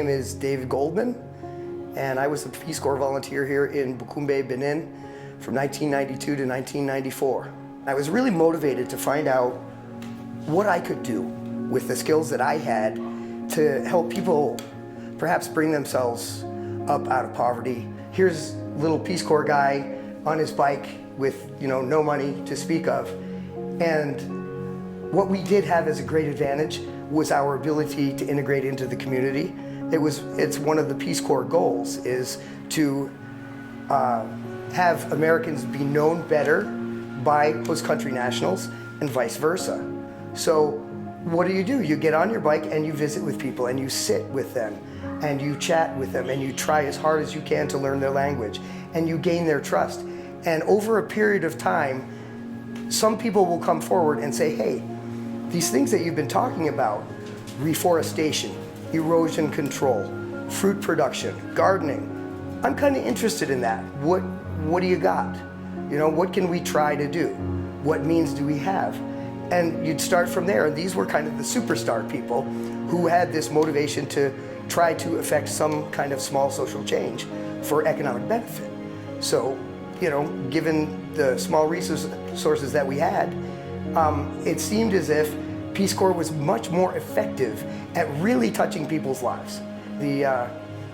name is David Goldman, and I was a Peace Corps volunteer here in Boukombe, Benin from 1992 to 1994. I was really motivated to find out what I could do with the skills that I had to help people perhaps bring themselves up out of poverty. Here's a little Peace Corps guy on his bike with no money to speak of. And what we did have as a great advantage was our ability to integrate into the community. It's one of the Peace Corps goals is to have Americans be known better by host country nationals and vice versa. So what do? You get on your bike and you visit with people and you sit with them and you chat with them and you try as hard as you can to learn their language and you gain their trust. And over a period of time, some people will come forward and say, hey, these things that you've been talking about, reforestation, erosion control, fruit production, gardening, I'm kind of interested in that. What do you got? What can we try to do? What means do we have? And you'd start from there. And these were kind of the superstar people who had this motivation to try to affect some kind of small social change for economic benefit. So, given the small resources that we had, it seemed as if Peace Corps was much more effective at really touching people's lives. The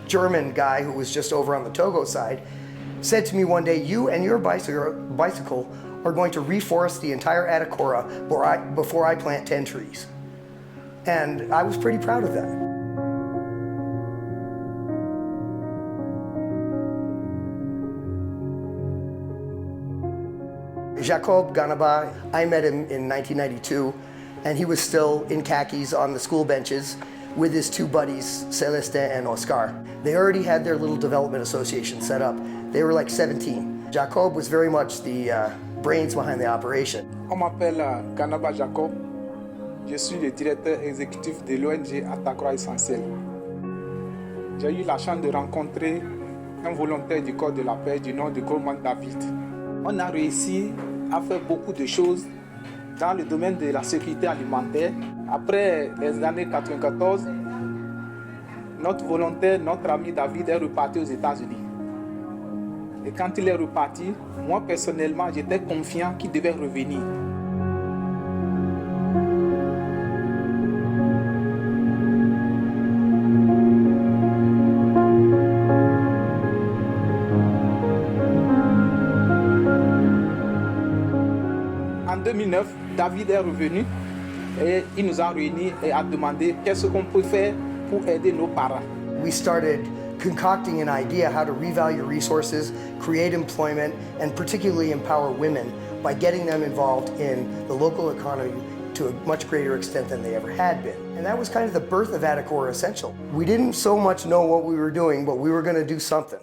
German guy who was just over on the Togo side said to me one day, you and your bicycle are going to reforest the entire Atacora before I plant 10 trees. And I was pretty proud of that. Jacob Ganaba, I met him in 1992, and he was still in khakis on the school benches with his two buddies, Celestin and Oscar. They already had their little development association set up. They were like 17. Jacob was very much the brains behind the operation. On m'appelle Ganaba Jacob. Je suis le directeur exécutif de l'ONG Atacora Essentiel. J'ai eu la chance de rencontrer un volontaire du corps de la paix du nom de Goldman David. On a réussi à faire beaucoup de choses dans le domaine de la sécurité alimentaire. Après les années 94, notre volontaire, notre ami David est reparti aux États-Unis. Et quand il est reparti, moi personnellement, j'étais confiant qu'il devait revenir. En 2009, David est revenu et il nous a réunis et a demandé qu'est-ce qu'on peut faire pour aider nos parents. We started concocting an idea how to revalue resources, create employment, and particularly empower women by getting them involved in the local economy to a much greater extent than they ever had been. And that was kind of the birth of Atacora Essential. We didn't so much know what we were doing, but we were going to do something.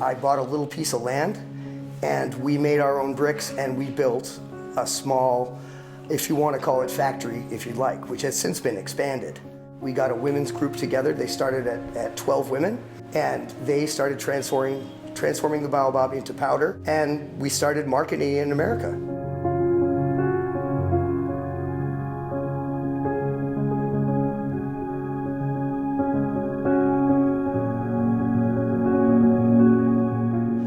I bought a little piece of land and we made our own bricks and we built a small, if you want to call it factory, if you'd like, which has since been expanded. We got a women's group together. They started at 12 women and they started transforming the baobab into powder, and we started marketing in America.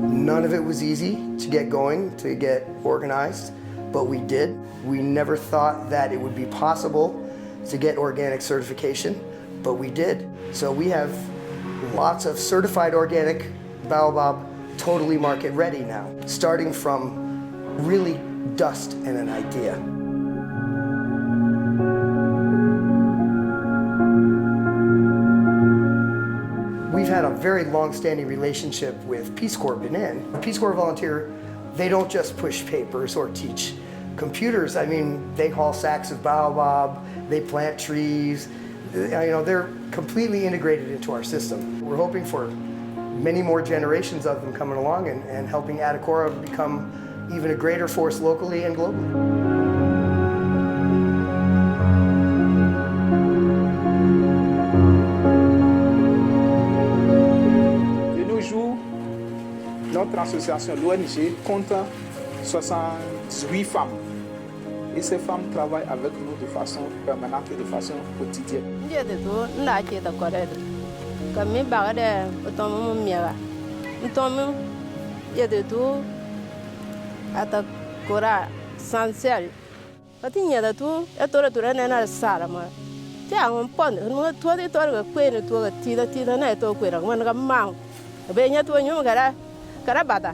None of it was easy to get going, to get organized, but we did. We never thought that it would be possible to get organic certification, but we did. So we have lots of certified organic baobab, totally market ready now, starting from really dust and an idea. very long-standing relationship with Peace Corps Benin. The Peace Corps volunteer, they don't just push papers or teach computers. I mean, they haul sacks of baobab, they plant trees. You know, they're completely integrated into our system. We're hoping for many more generations of them coming along and helping Atacora become even a greater force locally and globally. Notre association, l'ONG, compte 78 femmes. Et ces femmes travaillent avec nous de façon permanente et de façon quotidienne. Atacora essentiel. Patinya da tu, e tora tura nena sara ma. Tia un pon, no to de tora kwene to tida na to kwera man ga mang. Be nya to nyu kara bata.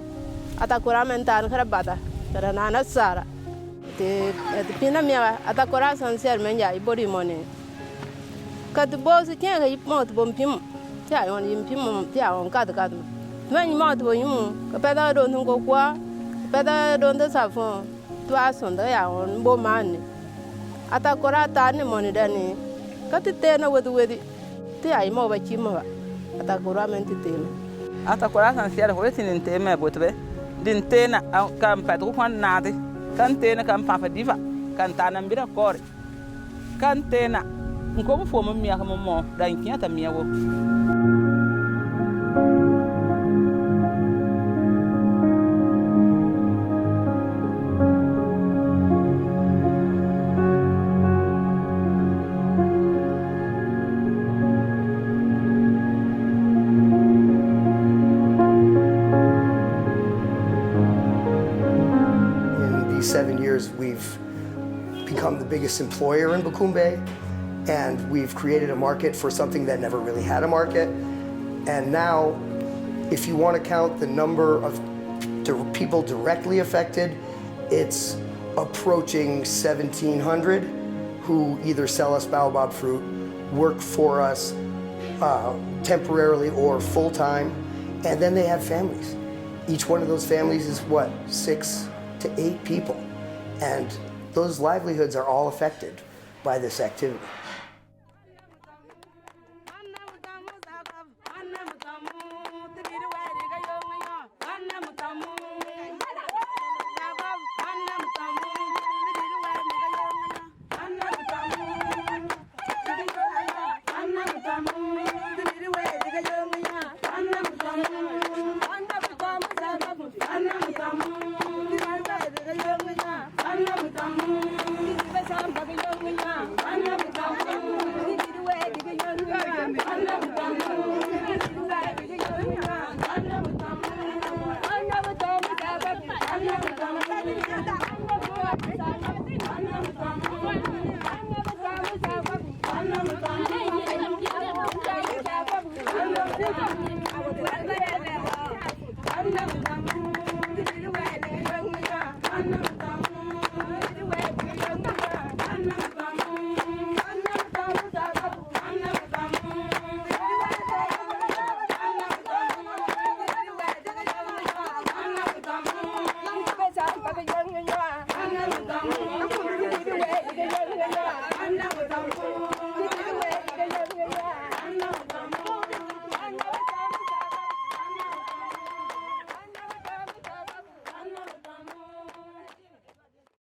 Atacora mentan kara bata. Kara nana sara. Te pina mia Atacora essentiel men ya ibori money. Kat bo se tia ga ipmo to bom pim. Tia on yim pim tia on ka da. Men ma to yum ka peda do ngo kwa. Peda donde safon tu asonda ya on bo mani Atacora ta ni moni dani katite na wedi ti ai mo ba chimo Atacora menti tema Atacora essentiel ho tin tema botbe din tena kam pedro kwan nade kan tena kam papa diva kan tanam bira kore kan tena nko fo mo miya mo dan kiata miya wo. In these 7 years, we've become the biggest employer in Boukombe, and we've created a market for something that never really had a market. And now, if you want to count the number of people directly affected, it's approaching 1,700 who either sell us baobab fruit, work for us temporarily or full-time, and then they have families. Each one of those families is what, 6 to 8 people, and those livelihoods are all affected by this activity. Thank you.